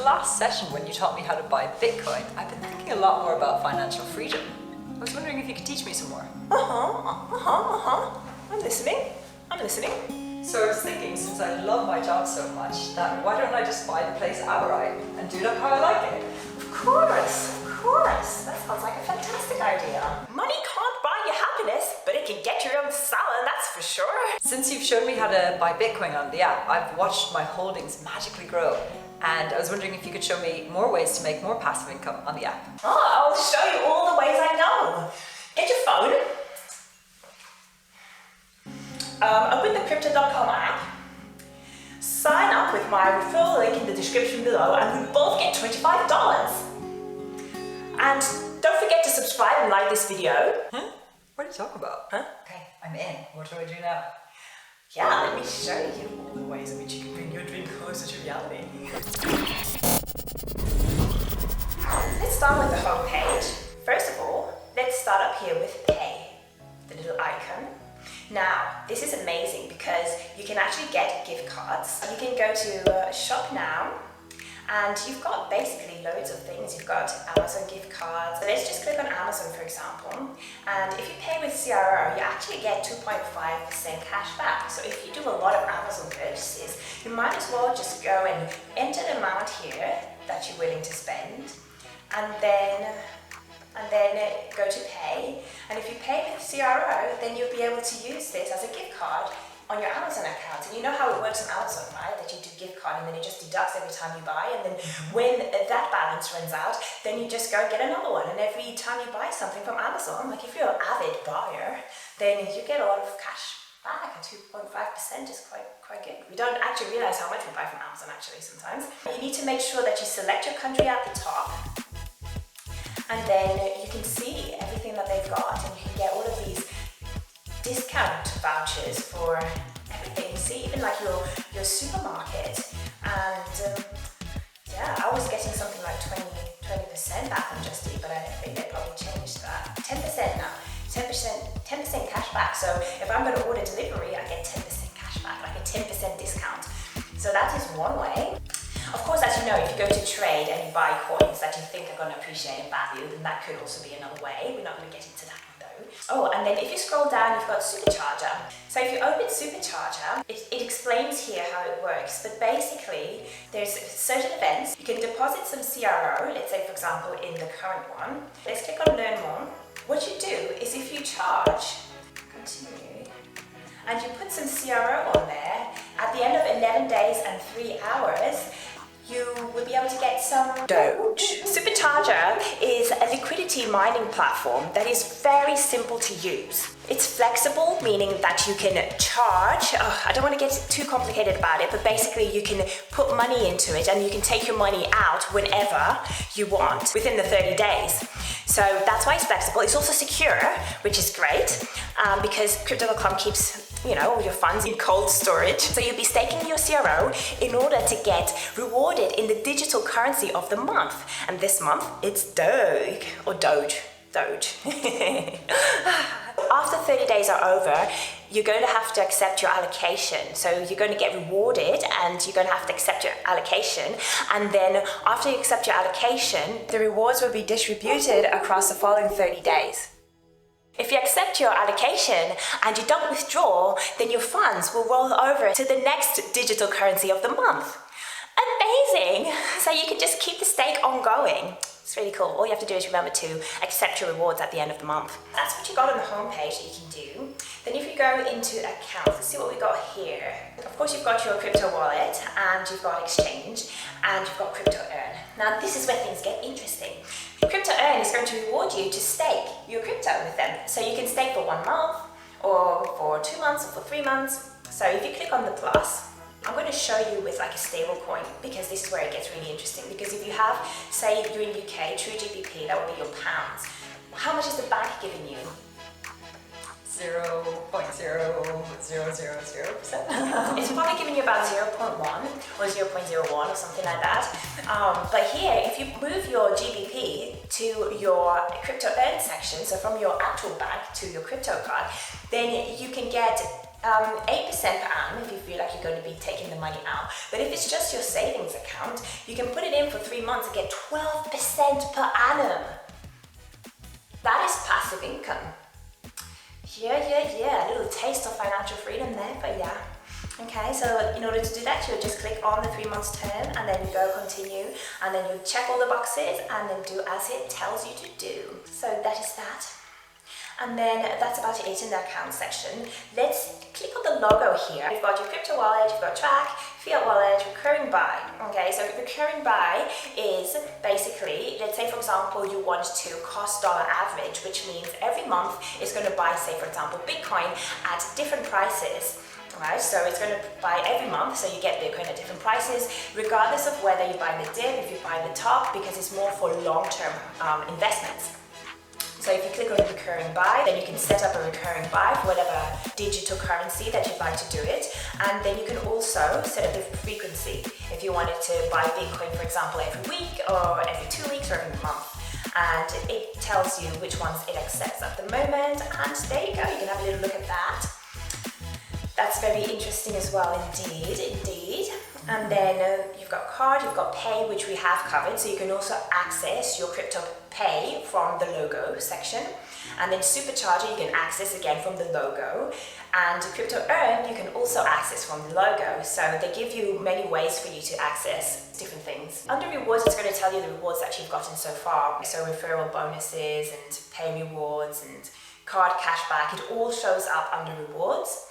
last session when you taught me how to buy Bitcoin, I've been thinking a lot more about financial freedom. I was wondering if you could teach me some more. I'm listening. So I was thinking, since I love my job so much, that why don't I just buy the place outright and do it up how I like it? Of course. That sounds like a fantastic idea. Money can't buy you happiness, but it can get your own salad, that's for sure. Since you've shown me how to buy Bitcoin on the app, I've watched my holdings magically grow. And I was wondering if you could show me more ways to make more passive income on the app. I'll show you all the ways I know. Get your phone. Open the crypto.com app. Sign up with my referral link in the description below and we both get $25. And don't forget to subscribe and like this video. Huh? What are you talking about? Huh? Okay, I'm in. What do I do now? Yeah, let me show you all the ways in which you can bring your dream closer to reality. Let's start with the home page. First of all, let's start up here with pay, the little icon. Now, this is amazing because you can actually get gift cards. You can go to shop now and you've got basically loads of things. You've got Amazon gift cards. So let's just click on Amazon, for example. And if you pay with CRO, you actually get 2.5% cash back. So if you do a lot of Amazon purchases, you might as well just go and enter the amount here that you're willing to spend. And then go to pay. And if you pay with CRO, then you'll be able to use this as a gift card on your Amazon account. And you know how it works on Amazon, right? That you do gift card and then it just deducts every time you buy. And then when that balance runs out, then you just go and get another one. And every time you buy something from Amazon, like if you're an avid buyer, then you get a lot of cash back. And 2.5% is quite good. We don't actually realize how much we buy from Amazon actually sometimes. You need to make sure that you select your country at the top. And then you can see everything that they've got and you can get all of these discount vouchers for everything. You see, even like your supermarket. And yeah, I was getting something like 20% back on Just Eat, but I think they probably changed that. 10% now. 10% cash back. So if I'm going to order delivery, I get 10% cash back, like a 10% discount. So that is one way. Of course, as you know, if you go to trade and you buy coins that you think are going to appreciate in value, then that could also be another way. We're not going to get into that one though. Oh, and then if you scroll down, you've got Supercharger. So if you open Supercharger, it explains here how it works. But basically, there's certain events. You can deposit some CRO, let's say, for example, in the current one. Let's click on Learn More. What you do is if you charge, continue, and you put some CRO on there, at the end of 11 days and 3 hours, you will be able to get some Doge. Supercharger is a liquidity mining platform that is very simple to use. It's flexible, meaning that you can charge. I don't want to get too complicated about it, but basically you can put money into it and you can take your money out whenever you want within the 30 days. So that's why it's flexible. It's also secure, which is great because crypto.com keeps all your funds in cold storage. So you'll be staking your CRO in order to get rewarded in the digital currency of the month. And this month, it's Doge, or Doge. After 30 days are over, you're going to have to accept your allocation. So you're going to get rewarded and you're going to have to accept your allocation. And then after you accept your allocation, the rewards will be distributed across the following 30 days. If you accept your allocation and you don't withdraw, then your funds will roll over to the next digital currency of the month. Amazing! So you can just keep the stake ongoing. It's really cool. All you have to do is remember to accept your rewards at the end of the month. That's what you got on the home page that you can do. Then if you go into accounts, let's see what we got here. Of course, you've got your crypto wallet and you've got exchange and you've got crypto earn. Now this is where things get interesting. Crypto earn is going to reward you to stake your crypto with them. So you can stake for 1 month or for 2 months or for 3 months. So if you click on the plus, I'm going to show you with like a stable coin because this is where it gets really interesting. Because if you have, say you're in UK, true GBP, that would be your pounds. How much is the bank giving you? 0.0000%. It's probably giving you about 0.1 or 0.01 or something like that. But here, if you move your GBP to your crypto earn section, so from your actual bank to your crypto card, then you can get 8% per annum if you feel like you're going to be taking the money out. But if it's just your savings account, you can put it in for 3 months and get 12% per annum. That is passive income. Yeah, a little taste of financial freedom there, but yeah. Okay, so in order to do that, you'll just click on the 3 months term and then you go continue and then you check all the boxes and then do as it tells you to do. So that is that. And then that's about it in the account section. Let's click on the logo here. You've got your crypto wallet, you've got track, fiat wallet, recurring buy. Okay, so recurring buy is basically, let's say for example, you want to cost dollar average, which means every month it's going to buy, say for example, Bitcoin at different prices. Right, so it's going to buy every month, so you get Bitcoin at different prices, regardless of whether you buy the dip, if you buy the top, because it's more for long-term investments. So if you click on recurring buy, then you can set up a recurring buy for whatever digital currency that you'd like to do it. And then you can also set up the frequency. If you wanted to buy Bitcoin, for example, every week or every 2 weeks or every month. And it tells you which ones it accepts at the moment. And there you go, you can have a little look at that. That's very interesting as well, indeed. And then you've got card, you've got pay, which we have covered. So you can also access your crypto pay from the logo section. And then supercharger you can access again from the logo. And crypto earn you can also access from the logo. So they give you many ways for you to access different things. Under rewards, it's going to tell you the rewards that you've gotten so far. So referral bonuses and pay rewards and card cashback, it all shows up under rewards.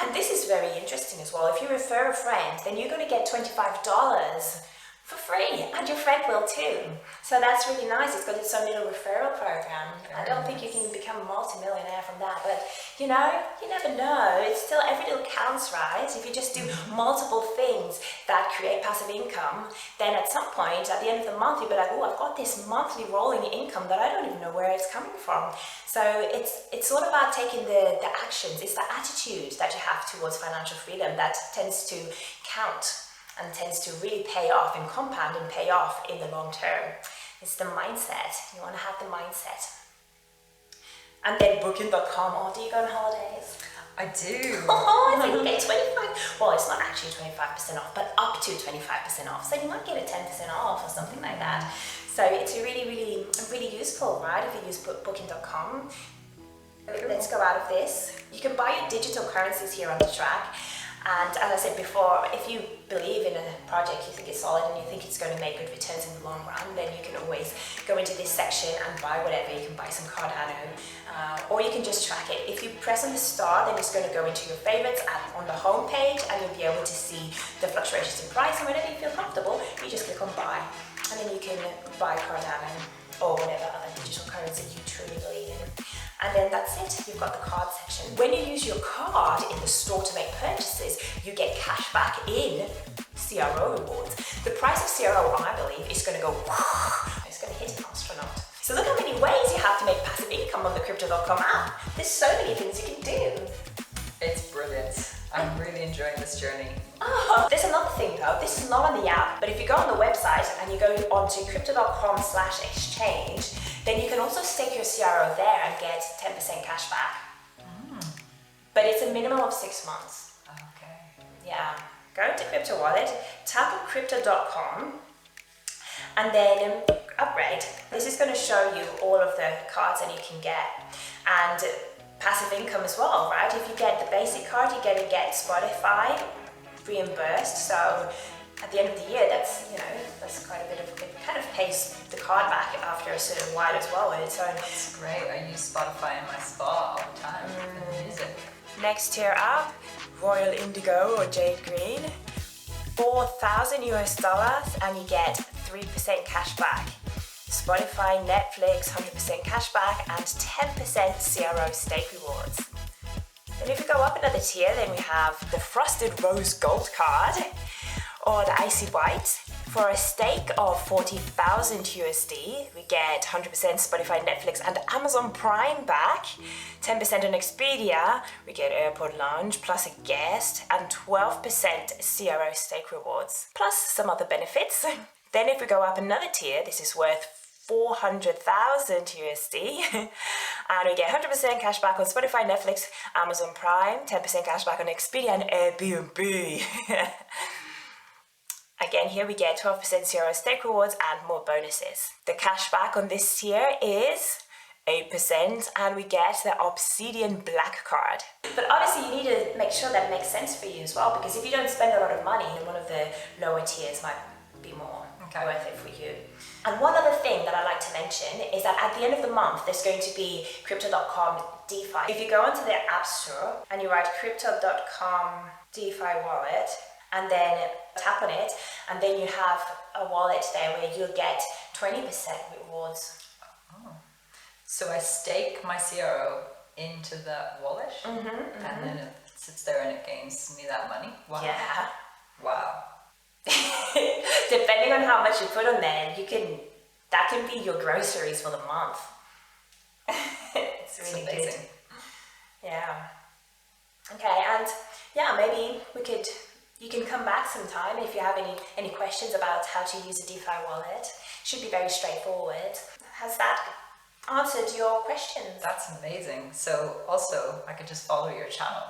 And this is very interesting as well. If you refer a friend, then you're going to get $25 for free, and your friend will too. So that's really nice. It's got its own little referral program. I don't think you can become a multi-millionaire from that, but you know, you never know. It's still, every little counts, right? If you just do multiple things that create passive income, then at some point, at the end of the month, you'll be like, oh, I've got this monthly rolling income that I don't even know where it's coming from. So it's all about taking the actions. It's the attitude that you have towards financial freedom that tends to count and tends to really pay off and compound and pay off in the long term. It's the mindset. You want to have the mindset. And then booking.com, oh, do you go on holidays? I do. Oh, so you get 25, well, it's not actually 25% off, but up to 25% off. So you might get a 10% off or something like that. So it's really useful, right? If you use booking.com. Let's go out of this. You can buy your digital currencies here on the track. And as I said before, if you believe in a project, you think it's solid and you think it's going to make good returns in the long run, then you can always go into this section and buy whatever. You can buy some Cardano, or you can just track it. If you press on the star, then it's going to go into your favorites on the home page, and you'll be able to see the fluctuations in price. And whenever you feel comfortable, you just click on buy, and then you can buy Cardano or whatever other digital currency you truly believe in. And then that's it, you've got the card section. When you use your card in the store to make purchases, you get cash back in CRO rewards. The price of CRO, I believe, is going to go, it's going to hit an astronaut. So look how many ways you have to make passive income on the Crypto.com app. There's so many things you can do. It's brilliant. I'm really enjoying this journey. Oh, there's another thing though, this is not on the app, but if you go on the website and you go onto crypto.com/exchange, then you can also stake your CRO there and get 10% cash back. But it's a minimum of 6 months. Okay. Yeah. Go into Crypto Wallet, tap on crypto.com, and then upgrade. This is going to show you all of the cards that you can get. And passive income as well, right? If you get the basic card, you're going to get Spotify reimbursed. So at the end of the year, that's, you know, that's quite a bit of, it kind of pays the card back after a certain while as well on its own. That's great. I use Spotify in my spa all the time. The music. Next tier up, Royal Indigo or Jade Green, $4,000 and you get 3% cash back. Spotify, Netflix, 100% cash back and 10% CRO stake rewards. And if we go up another tier, then we have the Frosted Rose Gold card or the Icy White. For a stake of $40,000, we get 100% Spotify, Netflix and Amazon Prime back, 10% on Expedia, we get Airport Lounge plus a guest and 12% CRO stake rewards, plus some other benefits. Then if we go up another tier, this is worth 400,000 USD. And we get 100% cash back on Spotify, Netflix, Amazon Prime, 10% cash back on Expedia and Airbnb. Again, here we get 12% CRO stake rewards and more bonuses. The cash back on this tier is 8%, and we get the Obsidian Black card. But obviously you need to make sure that it makes sense for you as well, because if you don't spend a lot of money, then one of the lower tiers might be more worth it for you. And one other thing that I like to mention is that at the end of the month, there's going to be Crypto.com DeFi. If you go onto their app store and you write Crypto.com DeFi wallet, and then tap on it, and then you have a wallet there where you'll get 20% rewards. Oh. So I stake my CRO into that wallet, and then it sits there and it gains me that money. Wow. Yeah. Wow. Depending on how much you put on there, that can be your groceries for the month. It's really amazing. Good. Yeah. Okay, and yeah, maybe you can come back sometime if you have any questions about how to use a DeFi wallet. Should be very straightforward. Has that answered your questions? That's amazing. So also, I could just follow your channel.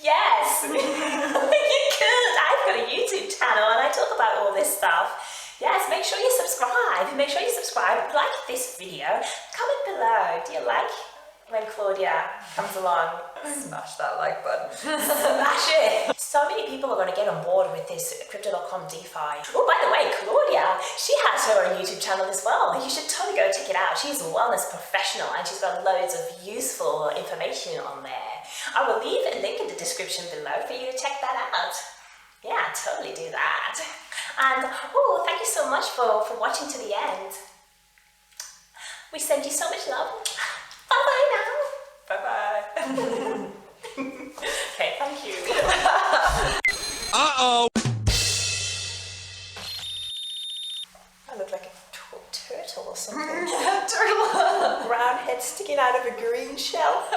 Yes, you could. I've got a YouTube channel and I talk about all this stuff. Yes, make sure you subscribe. Make sure you subscribe. Like this video. Comment below. Do you like when Claudia comes along? Smash that like button. Smash it. So many people are going to get on board with this Crypto.com DeFi. Oh, by the way, Claudia, she has her own YouTube channel as well. You should totally go check it out. She's a wellness professional and she's got loads of useful information on there. I will leave a link in the description below for you to check that out. Yeah, totally do that. And oh, thank you so much for watching to the end. We send you so much love. Bye-bye now. Bye-bye. Okay, thank you. Uh-oh. I look like a turtle or something. Turtle. Brown head sticking out of a green shell.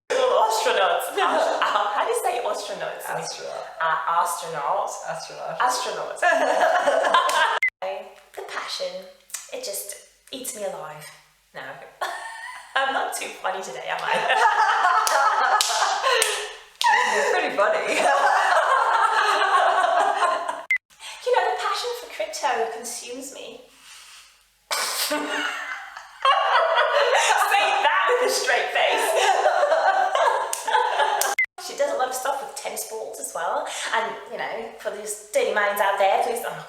Little astronauts. How do you say astronauts? Astronaut. Astronauts. Astronaut. Astronauts. The passion, it just eats me alive. No. I'm not too funny today, am I? You're pretty funny. You know, the passion for crypto consumes me. Say that with a straight face. She does a lot of stuff with tennis balls as well. And, you know, for these dirty minds out there, please... Oh,